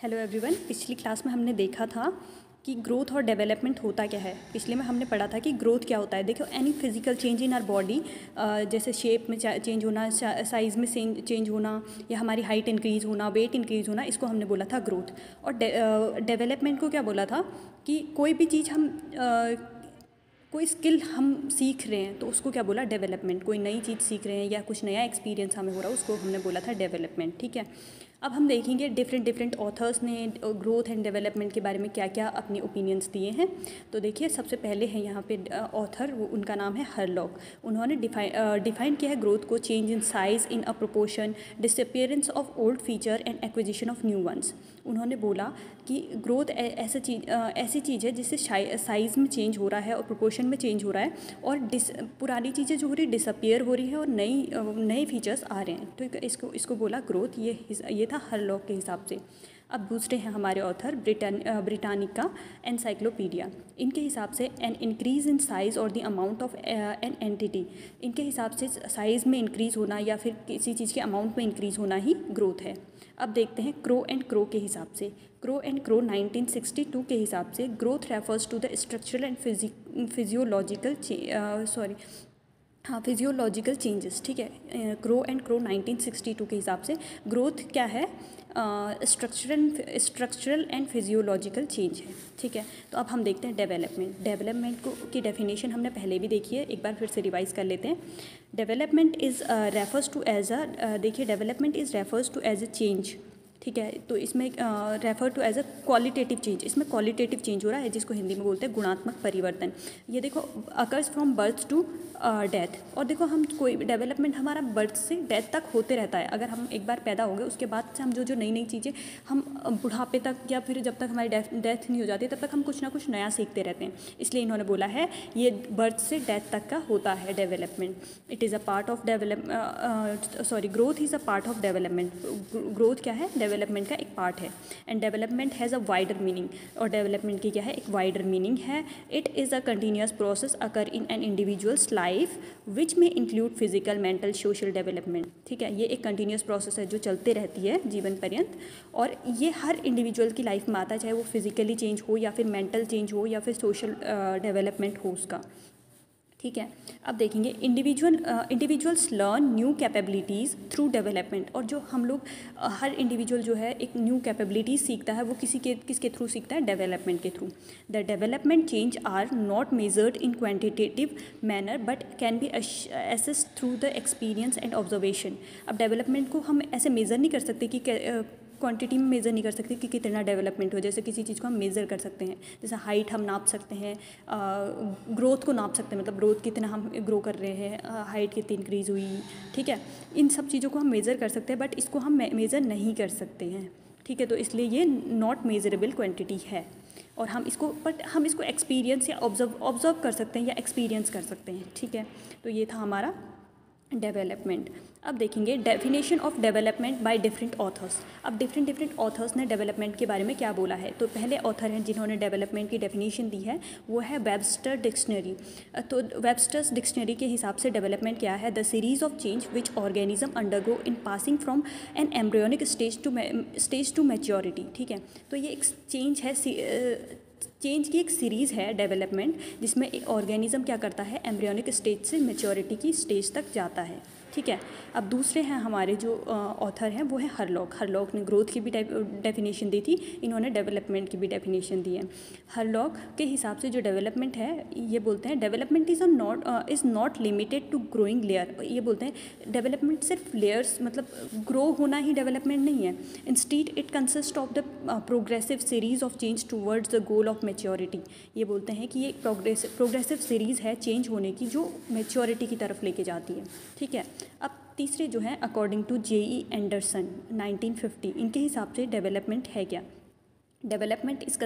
Hello everyone. पिछली class में हमने देखा था कि ग्रोथ और डेवलपमेंट होता क्या है। पिछले में हमने पढ़ा था कि ग्रोथ क्या होता है। देखो, any physical change in our body, जैसे शेप में चेंज होना, साइज़ में चेंज होना, या हमारी हाइट इंक्रीज़ होना, वेट इंक्रीज़ होना, इसको हमने बोला था ग्रोथ। और डेवलपमेंट को क्या बोला था कि कोई भी चीज़ हम कोई स्किल हम सीख रहे हैं तो उसको क्या बोला, डेवलपमेंट। कोई नई चीज़ सीख रहे हैं या कुछ नया एक्सपीरियंस हमें हो रहा है, उसको हमने बोला था डेवलपमेंट। ठीक है, अब हम देखेंगे डिफरेंट ऑथर्स ने ग्रोथ एंड डेवलपमेंट के बारे में क्या क्या अपने ओपिनियंस दिए हैं। तो देखिए, सबसे पहले है यहाँ पे ऑथर, वो उनका नाम है हरलॉक। उन्होंने डिफाइन किया है ग्रोथ को: change in size in a proportion, disappearance of old feature and acquisition of new ones. उन्होंने बोला कि ग्रोथ ऐसी चीज़ है जिससे साइज़ में चेंज हो रहा है और प्रोपोर्शन में चेंज हो रहा है, और पुरानी चीज़ें जो हो रही डिसअपियर हो रही है और नए फीचर्स आ रहे हैं। तो इसको बोला ग्रोथ। ये था हरलॉक के हिसाब से। अब दूसरे हैं हमारे ऑथर ब्रिटानिका एनसाइक्लोपीडिया। इनके हिसाब से एन इंक्रीज़ इन साइज़ और the amount of an entity. इनके हिसाब से साइज़ में इंक्रीज़ होना या फिर किसी चीज़ के अमाउंट में इंक्रीज़ होना ही ग्रोथ है। अब देखते हैं क्रो एंड क्रो के हिसाब से। क्रो एंड क्रो 1962 के हिसाब से growth refers to the structural and physiological changes. ठीक है, क्रो एंड क्रो 1962 के हिसाब से ग्रोथ क्या है, स्ट्रक्चरल एंड फिजियोलॉजिकल चेंज है। ठीक है, तो अब हम देखते हैं डेवलपमेंट की डेफिनेशन हमने पहले भी देखी है, एक बार फिर से रिवाइज कर लेते हैं। Development is refers to as देखिए, development is refers to as a change. ठीक है, तो इसमें refer to as a qualitative change. इसमें क्वालिटेटिव चेंज हो रहा है, जिसको हिंदी में बोलते हैं गुणात्मक परिवर्तन। ये देखो, occurs from birth to death. और देखो, हम कोई डेवलपमेंट हमारा बर्थ से डेथ तक होते रहता है। अगर हम एक बार पैदा हो गए, उसके बाद से हम जो नई चीज़ें हम बुढ़ापे तक या फिर जब तक हमारी डेथ नहीं हो जाती तब तक हम कुछ ना कुछ नया सीखते रहते हैं। इसलिए इन्होंने बोला है ये बर्थ से डेथ तक का होता है development. It is a part of growth is a part of development. Growth क्या है, डेवलपमेंट का एक पार्ट है। And development has a wider meaning. और डेवलपमेंट की क्या है, एक वाइडर मीनिंग है। It is a continuous process occur in an individual's life which में include physical, mental, social development. ठीक है, ये एक कंटिन्यूस प्रोसेस है जो चलते रहती है जीवन पर्यंत, और ये हर इंडिविजुअल की लाइफ में आता है, चाहे वो फिजिकली चेंज हो या फिर मेंटल चेंज हो या फिर सोशल डेवलपमेंट हो उसका। ठीक है, अब देखेंगे individuals learn new capabilities through development. और जो हम लोग हर इंडिविजुअल जो है एक न्यू कैपेबिलिटीज़ सीखता है, वो किसके थ्रू सीखता है, डेवलपमेंट के through. The development change are not measured in quantitative manner but can be assessed through the experience and observation. अब डेवलपमेंट को हम ऐसे मेज़र नहीं कर सकते कि क्वांटिटी में मेज़र नहीं कर सकते कि कितना डेवलपमेंट हो। जैसे किसी चीज़ को हम मेज़र कर सकते हैं, जैसे हाइट हम नाप सकते हैं, ग्रोथ को नाप सकते हैं, मतलब ग्रोथ कितना हम ग्रो कर रहे हैं, हाइट कितनी इंक्रीज़ हुई। ठीक है, इन सब चीज़ों को हम मेज़र कर सकते हैं, बट इसको हम मेज़र नहीं कर सकते हैं। ठीक है, तो इसलिए ये नॉट मेजरेबल क्वांटिटी है। और हम इसको एक्सपीरियंस या ऑब्जर्व कर सकते हैं या एक्सपीरियंस कर सकते हैं। ठीक है, तो ये था हमारा डेवलपमेंट। अब देखेंगे definition of development by different authors. अब डिफरेंट ऑथर्स ने डेवलपमेंट के बारे में क्या बोला है। तो पहले ऑथर हैं जिन्होंने डेवलपमेंट की डेफिनेशन दी है, वो है वेबस्टर डिक्शनरी। तो वेबस्टर्स डिक्शनरी के हिसाब से डेवलपमेंट क्या है, the series of change which organism undergo in passing from an embryonic stage to maturity. ठीक है, तो ये एक चेंज है, चेंज की एक सीरीज़ है डेवलपमेंट, जिसमें एक ऑर्गेनिज्म क्या करता है, एम्ब्रियोनिक स्टेज से मैच्योरिटी की स्टेज तक जाता है। ठीक है, अब दूसरे हैं हमारे जो ऑथर हैं, वो है हरलॉक ने ग्रोथ की भी डेफिनेशन दी थी, इन्होंने डेवलपमेंट की भी डेफिनेशन दी है। हरलॉक के हिसाब से जो डेवलपमेंट है, ये बोलते हैं development is not limited to growing layer. ये बोलते हैं डेवलपमेंट सिर्फ लेयर्स, मतलब ग्रो होना ही डेवलपमेंट नहीं है। Instead it consist of the progressive series of change towards the goal of maturity. ये बोलते हैं कि ये प्रोग्रेसिव सीरीज़ है चेंज होने की, जो मैच्योरिटी की तरफ लेके जाती है। ठीक है, अब तीसरे जो हैं अकॉर्डिंग टू J.E. एंडरसन 1950, इनके हिसाब से डेवलपमेंट है क्या। Development is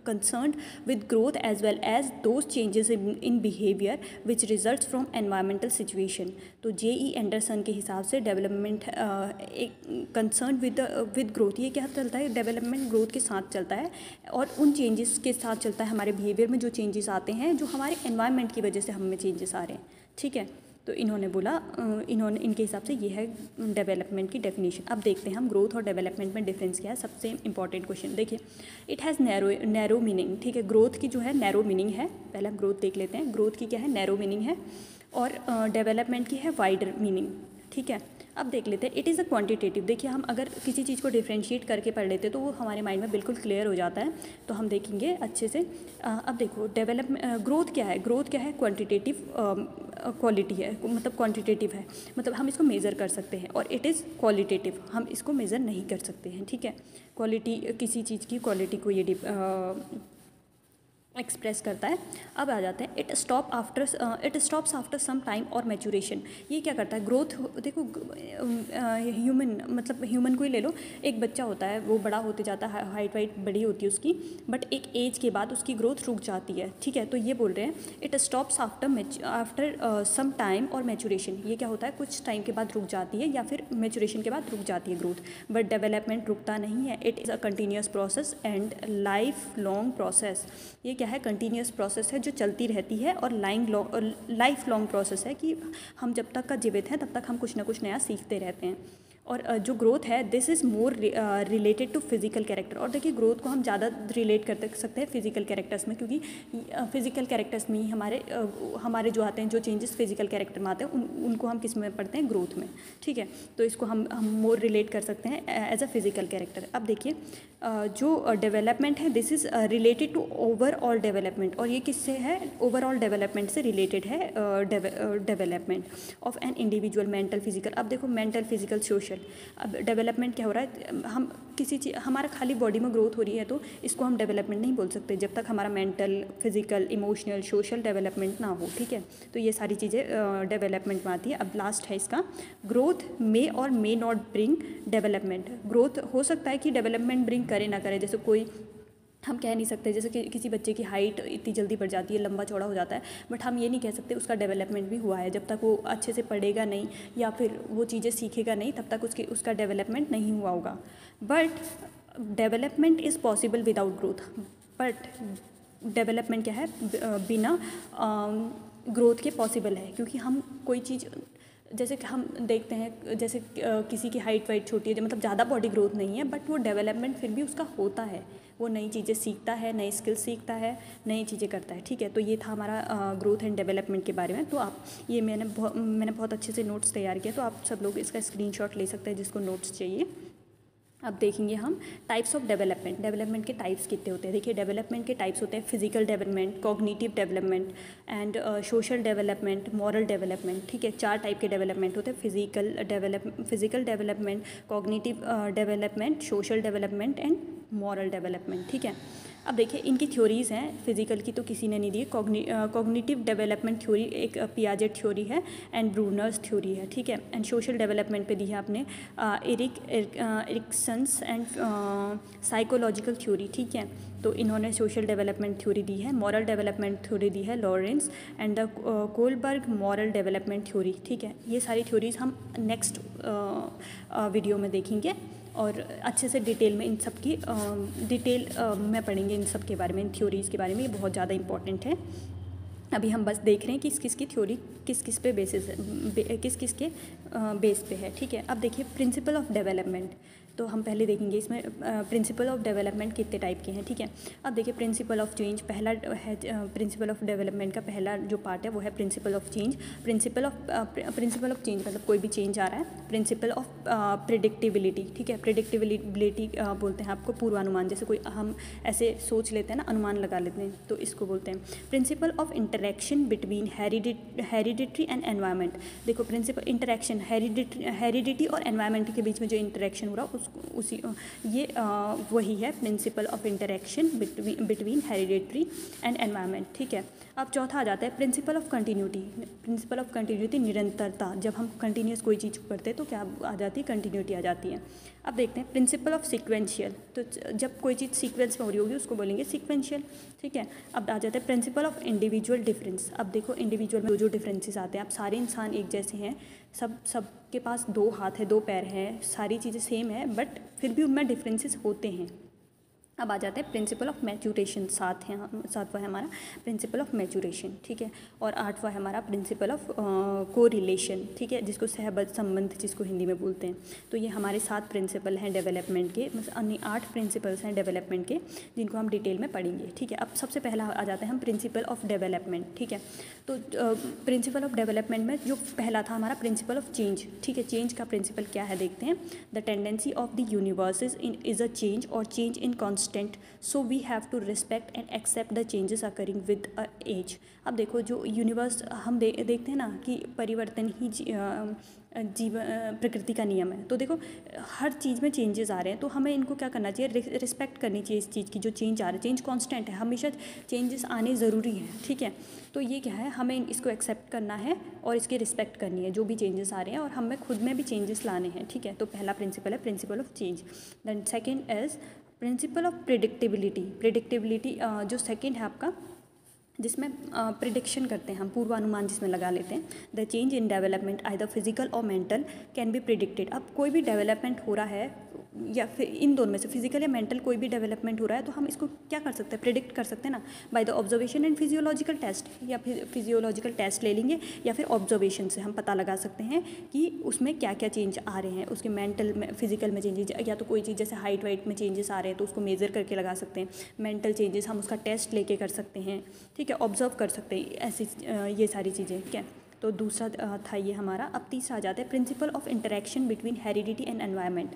concerned with growth as well as those changes in behaviour which result from environmental situation. तो J.E. एंडरसन के हिसाब से डेवलपमेंट एक कंसर्न विद ग्रोथ, ये क्या चलता है, डेवलपमेंट ग्रोथ के साथ चलता है और उन चेंजेस के साथ चलता है, हमारे बिहेवियर में जो चेंजेस आते हैं, जो हमारे एनवायरमेंट की वजह से हमें चेंजेस आ रहे हैं। ठीक है, तो इन्होंने बोला इनके हिसाब से ये है डेवलपमेंट की डेफिनेशन। अब देखते हैं हम ग्रोथ और डेवलपमेंट में डिफरेंस क्या है। सबसे इंपॉर्टेंट क्वेश्चन देखिए, इट हैज़ नैरो मीनिंग, ठीक है। ग्रोथ की जो है नैरो मीनिंग है, पहले हम ग्रोथ देख लेते हैं। ग्रोथ की क्या है, नैरो मीनिंग है, और डेवलपमेंट की है वाइडर मीनिंग, ठीक है। अब देख लेते हैं, इट इज़ अ क्वांटिटेटिव। देखिए हम अगर किसी चीज़ को डिफ्रेंशिएट करके पढ़ लेते तो वो हमारे माइंड में बिल्कुल क्लियर हो जाता है, तो हम देखेंगे अच्छे से। अब देखो ग्रोथ क्या है, ग्रोथ क्या है, क्वांटिटेटिव क्वालिटी है, मतलब क्वांटिटेटिव है, मतलब हम इसको मेज़र कर सकते हैं। और इट इज़ क्वालिटेटिव, हम इसको मेज़र नहीं कर सकते हैं, ठीक है। क्वालिटी, किसी चीज़ की क्वालिटी को ये एक्सप्रेस करता है। अब आ जाते हैं, it stops after some time और मैचुरेशन। ये क्या करता है, ग्रोथ, देखो ह्यूमन को ही ले लो। एक बच्चा होता है, वो बड़ा होते जाता है, हाइट वाइट बड़ी होती है उसकी, बट एक एज के बाद उसकी ग्रोथ रुक जाती है, ठीक है। तो ये बोल रहे हैं it stops after some time और मैचुरेशन। ये क्या होता है, कुछ टाइम के बाद रुक जाती है या फिर मैचुरेशन के बाद रुक जाती है ग्रोथ, बट डेवलपमेंट रुकता नहीं है। It is a continuous process and life long process. ये क्या है, कंटिन्यूस प्रोसेस है जो चलती रहती है, और लाइफ लॉन्ग प्रोसेस है कि हम जब तक का जीवित हैं तब तक हम कुछ ना कुछ नया सीखते रहते हैं। और जो ग्रोथ है, this is more related to physical character. और देखिए ग्रोथ को हम ज़्यादा रिलेट कर सकते हैं फिजिकल कैरेक्टर्स में, क्योंकि फिजिकल कैरेक्टर्स में ही हमारे जो आते हैं, जो चेंजेस फिजिकल कैरेक्टर में आते हैं, उनको हम किस में पढ़ते हैं, ग्रोथ में, ठीक है। तो इसको हम मोर रिलेट कर सकते हैं एज अ फिजिकल कैरेक्टर। अब देखिए जो डेवलपमेंट है, this is related to overall development, और ये किससे है, ओवरऑल डेवलपमेंट से रिलेटेड है development of an individual, mental, physical. अब देखो मेंटल, फिजिकल, सोशल। अब डेवलपमेंट क्या हो रहा है, हम किसी चीज़, हमारा खाली बॉडी में ग्रोथ हो रही है तो इसको हम डेवलपमेंट नहीं बोल सकते जब तक हमारा mental, physical, emotional, social development ना हो, ठीक है। तो ये सारी चीज़ें डेवलपमेंट में आती है। अब लास्ट है इसका, ग्रोथ मे और may not bring development. Growth हो सकता है कि डेवलपमेंट ब्रिंग करे ना करे, जैसे कोई हम कह नहीं सकते, जैसे कि किसी बच्चे की हाइट इतनी जल्दी बढ़ जाती है, लंबा चौड़ा हो जाता है, बट हम ये नहीं कह सकते उसका डेवलपमेंट भी हुआ है। जब तक वो अच्छे से पढ़ेगा नहीं या फिर वो चीज़ें सीखेगा नहीं, तब तक उसका डेवलपमेंट नहीं हुआ होगा। But development is possible without growth. But development क्या है, बिना ग्रोथ के पॉसिबल है, क्योंकि हम कोई चीज़, जैसे कि हम देखते हैं, जैसे किसी की हाइट वाइट छोटी है, मतलब ज़्यादा बॉडी ग्रोथ नहीं है, बट वो डेवलपमेंट फिर भी उसका होता है, वो नई चीज़ें सीखता है, नई स्किल्स सीखता है, नई चीज़ें करता है, ठीक है। तो ये था हमारा ग्रोथ एंड डेवलपमेंट के बारे में। तो आप ये मैंने बहुत अच्छे से नोट्स तैयार किया, तो आप सब लोग इसका स्क्रीनशॉट ले सकते हैं जिसको नोट्स चाहिए। अब देखेंगे हम टाइप्स ऑफ डेवलपमेंट। डेवलपमेंट के टाइप्स कितने होते हैं, देखिए डेवलपमेंट के टाइप्स होते हैं physical development, cognitive development and social development, moral development, ठीक है। 4 टाइप के डेवलपमेंट होते हैं, physical development, cognitive development, social development and moral development, ठीक है। अब देखिए इनकी थ्योरीज़ हैं, फिजिकल की तो किसी ने नहीं दी। कॉग्निटिव डेवलपमेंट थ्योरी एक पियाजेट थ्योरी है एंड ब्रूनर्स थ्योरी है, ठीक है। एंड सोशल डेवलपमेंट पे दी है आपने एरिक्सन्स एंड साइकोलॉजिकल थ्योरी, ठीक है। तो इन्होंने सोशल डेवलपमेंट थ्योरी दी है। मॉरल डेवलपमेंट थ्योरी दी है Lawrence and the Kohlberg moral development theory, ठीक है। ये सारी थ्योरीज़ हम नेक्स्ट वीडियो में देखेंगे और अच्छे से डिटेल में इन सब की डिटेल में पढ़ेंगे इन सब के बारे में, इन थ्योरीज़ के बारे में। ये बहुत ज़्यादा इंपॉर्टेंट है। अभी हम बस देख रहे हैं कि किस किस की थ्योरी किस किस पे बेसिस है, किस किस के बेस पे है, ठीक है। अब देखिए प्रिंसिपल ऑफ डेवलपमेंट, तो हम पहले देखेंगे इसमें प्रिंसिपल ऑफ डेवलपमेंट कितने टाइप के हैं, ठीक है। अब देखिए प्रिंसिपल ऑफ चेंज पहला है, प्रिंसिपल ऑफ डेवलपमेंट का पहला जो पार्ट है वो है principle of change. Principal of change मतलब कोई भी चेंज आ रहा है। प्रिंसिपल ऑफ प्रिडिक्टिबिलिटी, ठीक है। प्रिडिक्टिबिलिटी बोलते हैं आपको पूर्वानुमान, जैसे कोई हम ऐसे सोच लेते हैं ना, अनुमान लगा लेते हैं, तो इसको बोलते हैं। Principle of interaction between hereditary and environment. देखो प्रिंसिपल इंटरेक्शन, हेरिडिटी और एनवायरनमेंट के बीच में जो इंटरेक्शन हो रहा है वही है principle of interaction between hereditary and environment, ठीक है। अब चौथा आ जाता है principle of continuity. Principle of continuity निरंतरता, जब हम कंटिन्यूस कोई चीज़ करते हैं तो क्या आ जाती है, कंटिन्यूटी आ जाती है। अब देखते हैं प्रिंसिपल ऑफ सीक्वेंशियल, तो जब कोई चीज़ सीक्वेंस में हो रही होगी उसको बोलेंगे सीक्वेंशियल, ठीक है। अब आ जाता है प्रिंसिपल ऑफ इंडिविजुअल डिफरेंस। अब देखो इंडिविजुअल में जो डिफरेंसेस आते हैं, अब सारे इंसान एक जैसे हैं, सब के पास 2 हाथ है, 2 पैर हैं, सारी चीज़ें सेम है, बट फिर भी उनमें डिफरेंसेस होते हैं। अब आ जाते हैं प्रिंसिपल ऑफ मैचूरेशन, सातवां है हमारा प्रिंसिपल ऑफ मैचूरेशन, ठीक है। और आठवां है हमारा प्रिंसिपल ऑफ कोरिलेशन, ठीक है, जिसको सहबद्ध संबंध जिसको हिंदी में बोलते हैं। तो ये हमारे 7 प्रिंसिपल हैं डेवलपमेंट के, मतलब अन्य 8 प्रिंसिपल्स हैं डेवलपमेंट के, जिनको हम डिटेल में पढ़ेंगे, ठीक है। अब सबसे पहला आ जाते हैं हम प्रिंसिपल ऑफ डेवलपमेंट, ठीक है। तो प्रिंसिपल ऑफ डेवलपमेंट में जो पहला था हमारा प्रिंसिपल ऑफ चेंज, ठीक है। चेंज का प्रिंसिपल क्या है देखते हैं। The tendency of the universe is a change और change in so we have to respect and accept the changes occurring with age। अब देखो जो यूनिवर्स हम देखते हैं ना कि परिवर्तन ही जीवन प्रकृति का नियम है। तो देखो हर चीज़ में चेंजेस आ रहे हैं, तो हमें इनको क्या करना चाहिए, रिस्पेक्ट करनी चाहिए इस चीज़ की। जो चेंज आ रहा है, चेंज कांस्टेंट है, हमेशा चेंजेस आने ज़रूरी हैं, ठीक है। तो ये क्या है, हमें इसको एक्सेप्ट करना है और इसकी रिस्पेक्ट करनी है जो भी चेंजेस आ रहे हैं, और हमें खुद में भी चेंजेस लाने हैं, ठीक है। तो पहला प्रिंसिपल है principle of change. Then second is principle of predictability जो सेकेंड है आपका, जिसमें प्रिडिक्शन करते हैं हम, पूर्वानुमान जिसमें लगा लेते हैं। The change in development either physical और मेंटल कैन बी प्रिडिक्टेड। अब कोई भी डेवलपमेंट हो रहा है या फिर इन दोनों में से फिजिकल या मेंटल कोई भी डेवलपमेंट हो रहा है, तो हम इसको क्या कर सकते हैं, प्रिडिक्ट कर सकते हैं ना, by the observation and physiological test. या फिर फिजियोलॉजिकल टेस्ट ले लेंगे या फिर ऑब्जर्वेशन से हम पता लगा सकते हैं कि उसमें क्या क्या चेंज आ रहे हैं, उसके मेंटल में फिजिकल में चेंजेस, या तो कोई चीज़ जैसे हाइट वाइट में चेंजेस आ रहे हैं तो उसको मेजर करके लगा सकते हैं। मेंटल चेंजेस हम उसका टेस्ट लेके कर सकते हैं, ठीक है, ऑब्जर्व कर सकते हैं, ऐसी ये सारी चीज़ें, ठीक है। तो दूसरा था ये हमारा। अब तीसरा आ जाता है principle of interaction between heredity and environment,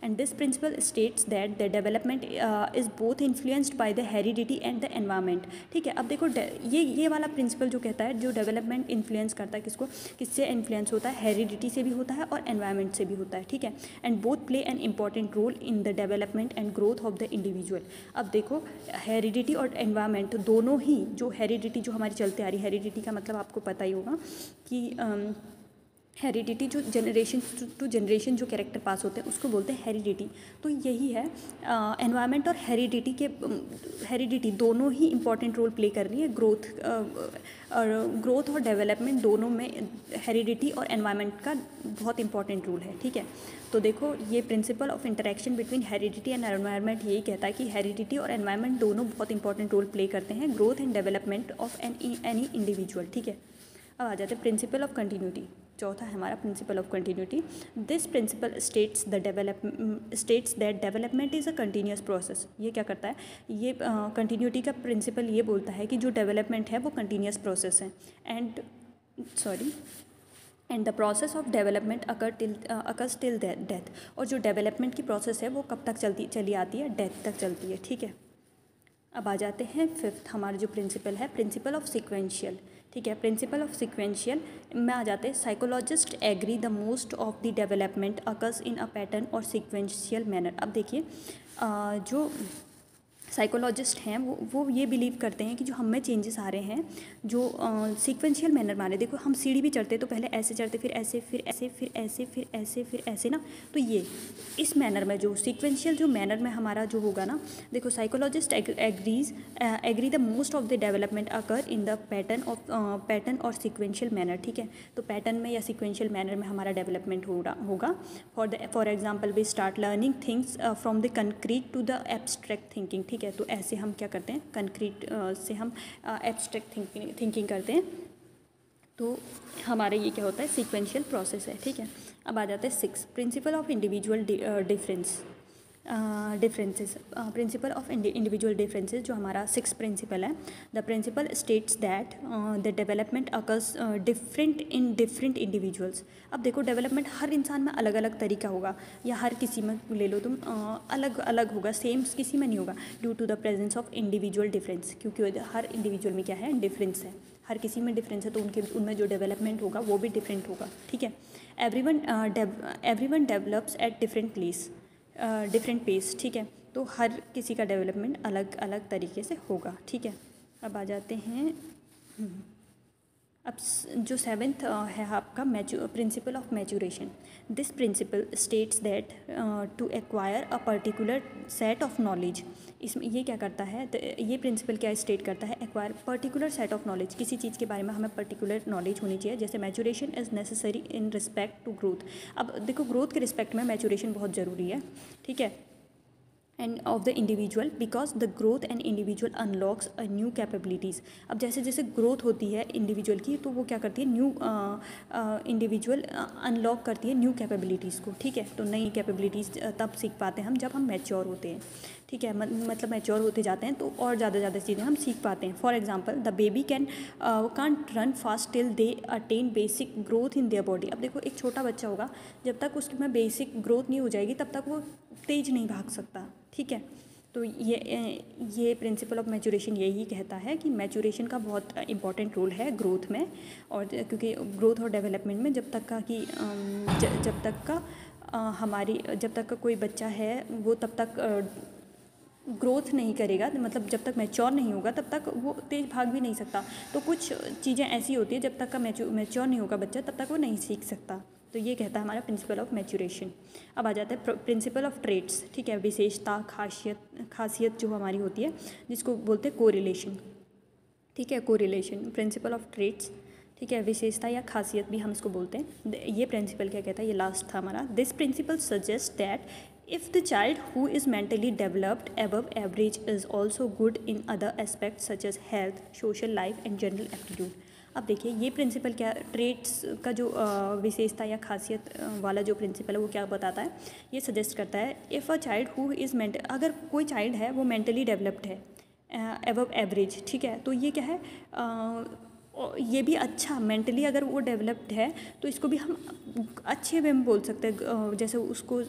and this principle states that the development is both influenced by the heredity and the environment, ठीक है। अब देखो ये वाला प्रिंसिपल जो कहता है, जो डेवलपमेंट इन्फ्लुएंस करता है किसको, किससे इन्फ्लुएंस होता है, हेरिडिटी से भी होता है और एनवायरनमेंट से भी होता है, ठीक है। And both play an important role in the development and growth of the individual. अब देखो हेरिडिटी और एनवायरनमेंट दोनों ही, जो हेरिडिटी जो हमारी चलते आ रही, हेरिडिटी का मतलब आपको पता ही होगा कि हेरिडिटी जो जनरेशन टू जनरेशन जो कैरेक्टर पास होते हैं उसको बोलते हैं हेरिडिटी। तो यही है, एनवायरनमेंट और हेरिडिटी दोनों ही इंपॉर्टेंट रोल प्ले कर रही है ग्रोथ और डेवलपमेंट दोनों में हेरिडिटी और एनवायरनमेंट का बहुत इंपॉर्टेंट रोल है, ठीक है। तो देखो ये principle of interaction between heredity and environment यही कहता है कि हेरिडिटी और एनवायरनमेंट दोनों बहुत इंपॉर्टेंट रोल प्ले करते हैं growth and development of any individual, ठीक है। अब आ जाते हैं प्रिंसिपल ऑफ कंटिन्यूटी, चौथा है हमारा principle of continuity. This principle states that development is a continuous process. ये क्या करता है, ये कंटिन्यूटी का प्रिंसिपल ये बोलता है कि जो डेवलपमेंट है वो कंटिन्यूस प्रोसेस है, and the process of development occurs till death. और जो डेवलपमेंट की प्रोसेस है वो कब तक चली आती है, डेथ तक चलती है, ठीक है। अब आ जाते हैं फिफ्थ हमारा जो प्रिंसिपल है प्रिंसिपल ऑफ सिक्वेंशियल, ठीक है। प्रिंसिपल ऑफ सिक्वेंशियल में आ जाते हैं psychologist agree the most of the development occurs in a pattern और सिक्वेंशियल मैनर। अब देखिए जो साइकोलॉजिस्ट हैं वो ये बिलीव करते हैं कि जो हमें चेंजेस आ रहे हैं जो सीक्वेंशियल मैनर माने, देखो हम सीढ़ी भी चढ़ते तो पहले ऐसे चढ़ते, फिर ऐसे, फिर ऐसे, फिर ऐसे, फिर ऐसे, फिर ऐसे ना, तो ये इस मैनर में जो सीक्वेंशियल जो मैनर में हमारा जो होगा ना, देखो psychologist agree the most of the development occur in the pattern और सीक्वेंशियल मैनर, ठीक है। तो पैटर्न में या सीक्वेंशियल मैनर में हमारा डेवलपमेंट होगा। For example we start learning things from the concrete to the abstract thinking, ठीक है। तो ऐसे हम क्या करते हैं, कंक्रीट से हम एब्स्ट्रैक्ट थिंकिंग करते हैं, तो हमारे ये क्या होता है, सीक्वेंशियल प्रोसेस है, ठीक है। अब आ जाते हैं 6 principle of individual differences, principle of individual differences जो हमारा 6 प्रिंसिपल है। The principal states that the development occurs different in different individuals. अब देखो डेवलपमेंट हर इंसान में अलग अलग तरीका होगा, या हर किसी में ले लो तुम अलग अलग होगा, सेम किसी में नहीं होगा, due to the presence of individual difference, क्योंकि हर इंडिविजुअल में क्या है, डिफरेंस है, हर किसी में डिफरेंस है, तो उनमें जो डेवलपमेंट होगा वो भी डिफरेंट होगा, ठीक है। Everyone develops at different pace, ठीक है। तो हर किसी का डेवलपमेंट अलग अलग तरीके से होगा, ठीक है। अब आ जाते हैं अब जो 7th है आपका principle of maturation. This principle states that to acquire a particular set of knowledge, इसमें ये क्या करता है, ये प्रिंसिपल क्या स्टेट करता है, acquire particular set of knowledge, किसी चीज़ के बारे में हमें पर्टिकुलर नॉलेज होनी चाहिए, जैसे maturation is necessary in respect to growth. अब देखो ग्रोथ के रिस्पेक्ट में मैचूरेशन बहुत ज़रूरी है, ठीक है। End of the individual because the growth and individual unlocks a new capabilities. अब जैसे जैसे ग्रोथ होती है इंडिविजुअल की तो वो क्या करती है, न्यू इंडिविजुअल अनलॉक करती है न्यू कैपेबिलिटीज़ को, ठीक है। तो नई कैपेबिलिटीज़ तब सीख पाते हैं हम जब हम मैच्योर होते हैं, ठीक है। मतलब मैच्योर होते जाते हैं तो और ज़्यादा चीज़ें हम सीख पाते हैं। For example the baby can't run fast till they attain basic growth in their body. अब देखो एक छोटा बच्चा होगा, जब तक उसके में बेसिक ग्रोथ नहीं हो जाएगी तब तक वो तेज़ नहीं भाग सकता, ठीक है। तो ये प्रिंसिपल ऑफ मैच्योरेशन यही कहता है कि मैच्योरेशन का बहुत इंपॉर्टेंट रोल है ग्रोथ में, और क्योंकि ग्रोथ और डेवलपमेंट में जब तक का कोई बच्चा है वो तब तक ग्रोथ नहीं करेगा, मतलब जब तक मैच्योर नहीं होगा तब तक वो तेज़ भाग भी नहीं सकता। तो कुछ चीज़ें ऐसी होती है जब तक का मैच्योर नहीं होगा बच्चा तब तक वो नहीं सीख सकता। तो ये कहता है हमारा प्रिंसिपल ऑफ मैच्योरेशन। अब आ जाता है प्रिंसिपल ऑफ ट्रेट्स, ठीक है। विशेषता, खासियत जो हमारी होती है जिसको बोलते हैं कोरिलेशन, ठीक है। कोरिलेशन, प्रिंसिपल ऑफ ट्रेट्स, ठीक है। विशेषता या खासियत भी हम इसको बोलते हैं। ये प्रिंसिपल क्या कहता है, ये लास्ट था हमारा। This principle suggest that if the child who is mentally developed above average is also good in other aspects such as health, social life and general aptitude। अब देखिए ये प्रिंसिपल क्या, ट्रेट्स का जो विशेषता या खासियत वाला जो प्रिंसिपल है वो क्या बताता है, ये सजेस्ट करता है if a child who is अगर कोई चाइल्ड है वो मेंटली डेवलप्ड है अबव एवरेज, ठीक है। तो ये क्या है, ये भी अच्छा मेंटली अगर वो डेवलप्ड है तो इसको भी हम अच्छे वे में बोल सकते हैं। जैसे उसको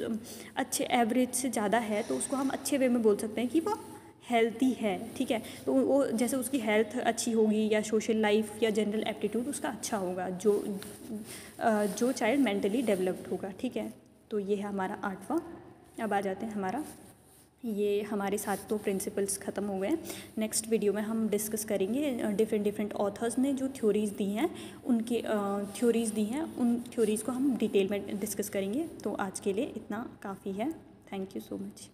अच्छे एवरेज से ज़्यादा है तो उसको हम अच्छे वे में बोल सकते हैं कि वो हेल्दी है, ठीक है। तो वो जैसे उसकी हेल्थ अच्छी होगी या सोशल लाइफ या जनरल एप्टीट्यूड उसका अच्छा होगा जो चाइल्ड मेंटली डेवलप्ड होगा, ठीक है। तो ये है हमारा 8वां। अब आ जाते हैं ये हमारे साथ तो प्रिंसिपल्स ख़त्म हो गए हैं। नेक्स्ट वीडियो में हम डिस्कस करेंगे डिफरेंट ऑथर्स ने जो थ्योरीज़ दी हैं उनके थ्योरीज़ दी हैं, उन थ्योरीज़ को हम डिटेल में डिस्कस करेंगे। तो आज के लिए इतना काफ़ी है। Thank you so much.